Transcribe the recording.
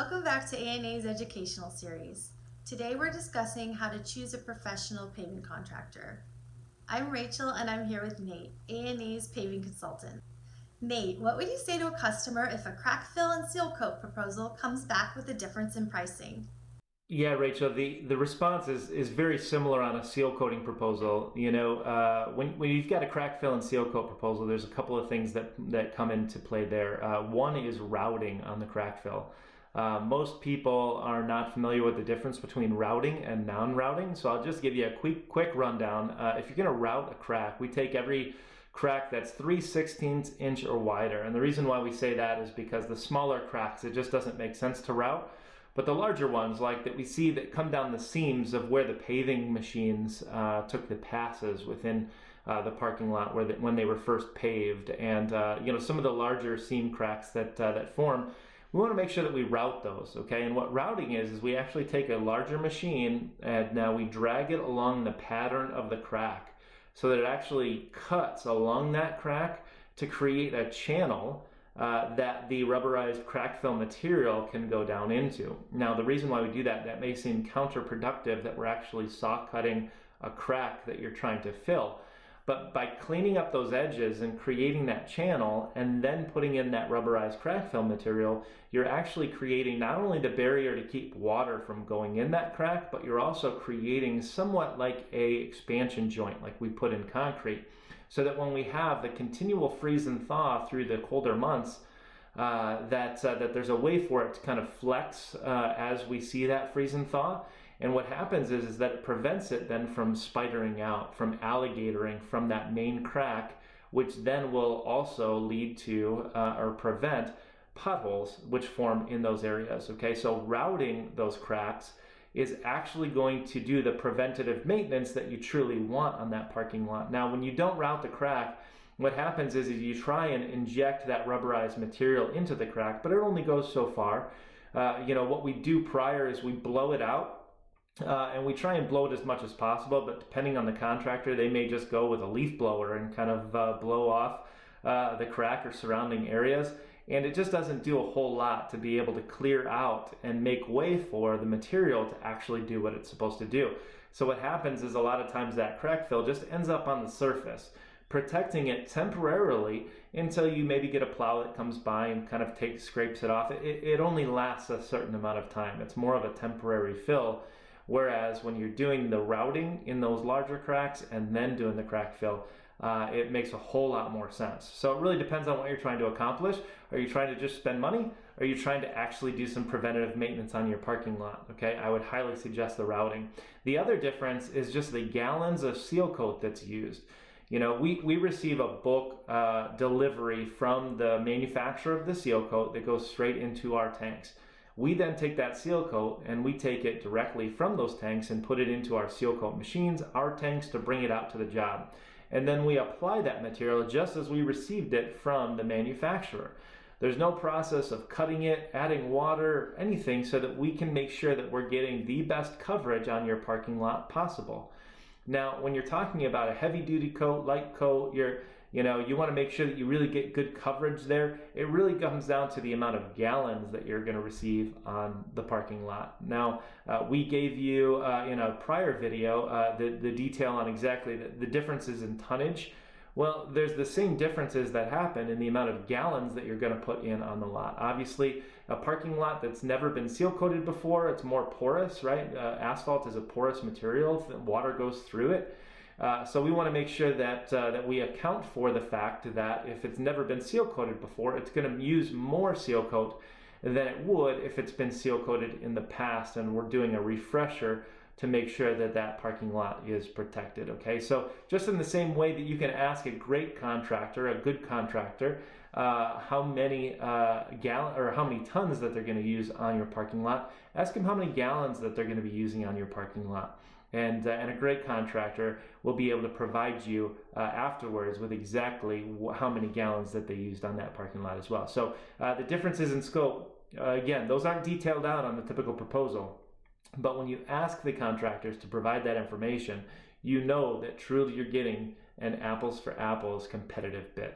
Welcome back to A&A's educational series. Today we're discussing how to choose a professional paving contractor. I'm Rachel and I'm here with Nate, A&A's paving consultant. Nate, what would you say to a customer if a Crackfill and Sealcoat proposal comes back with a difference in pricing? Yeah, Rachel, the response is very similar on a seal coating proposal. When you've got a crack fill and seal coat proposal, there's a couple of things that come into play there. One is routing on the crack fill. Most people are not familiar with the difference between routing and non-routing, so I'll just give you a quick rundown. If you're going to route a crack, we take every crack that's 3/16 inch or wider, and the reason why we say that is because the smaller cracks, it just doesn't make sense to route. But the larger ones, like that we see that come down the seams of where the paving machines took the passes within the parking lot when they were first paved, and some of the larger seam cracks that form, we want to make sure that we route those, okay? And what routing is we actually take a larger machine and now we drag it along the pattern of the crack so that it actually cuts along that crack to create a channel that the rubberized crack fill material can go down into. Now, the reason why we do that may seem counterproductive, that we're actually saw cutting a crack that you're trying to fill. But by cleaning up those edges and creating that channel and then putting in that rubberized crack fill material, you're actually creating not only the barrier to keep water from going in that crack, but you're also creating somewhat like a expansion joint like we put in concrete, so that when we have the continual freeze and thaw through the colder months, that there's a way for it to kind of flex as we see that freeze and thaw. And what happens is that it prevents it then from spidering out, from alligatoring from that main crack, which then will also lead to or prevent potholes which form in those areas. Okay, so routing those cracks is actually going to do the preventative maintenance that you truly want on that parking lot. Now, when you don't route the crack, what happens is you try and inject that rubberized material into the crack, but it only goes so far. What we do prior is we blow it out. And we try and blow it as much as possible, but depending on the contractor, they may just go with a leaf blower and kind of blow off the crack or surrounding areas. And it just doesn't do a whole lot to be able to clear out and make way for the material to actually do what it's supposed to do. So what happens is a lot of times that crack fill just ends up on the surface, protecting it temporarily until you maybe get a plow that comes by and kind of scrapes it off. It only lasts a certain amount of time. It's more of a temporary fill. Whereas when you're doing the routing in those larger cracks and then doing the crack fill, it makes a whole lot more sense. So it really depends on what you're trying to accomplish. Are you trying to just spend money? Or are you trying to actually do some preventative maintenance on your parking lot? Okay, I would highly suggest the routing. The other difference is just the gallons of seal coat that's used. We receive a bulk delivery from the manufacturer of the seal coat that goes straight into our tanks. We then take that seal coat and we take it directly from those tanks and put it into our seal coat machines, our tanks, to bring it out to the job. And then we apply that material just as we received it from the manufacturer. There's no process of cutting it, adding water, anything, so that we can make sure that we're getting the best coverage on your parking lot possible. Now, when you're talking about a heavy duty coat, light coat, you want to make sure that you really get good coverage there. It really comes down to the amount of gallons that you're going to receive on the parking lot. Now, we gave you in a prior video the detail on exactly the differences in tonnage. Well, there's the same differences that happen in the amount of gallons that you're going to put in on the lot. Obviously, a parking lot that's never been seal coated before, it's more porous, right? Asphalt is a porous material. Water goes through it. So we want to make sure that we account for the fact that if it's never been seal coated before, it's going to use more seal coat than it would if it's been seal coated in the past, and we're doing a refresher to make sure that that parking lot is protected. Okay, so just in the same way that you can ask a great contractor, a good contractor, how many how many tons that they're going to use on your parking lot, ask them how many gallons that they're going to be using on your parking lot. And a great contractor will be able to provide you afterwards with exactly how many gallons that they used on that parking lot as well. So the differences in scope, again, those aren't detailed out on the typical proposal. But when you ask the contractors to provide that information, you know that truly you're getting an apples for apples competitive bid.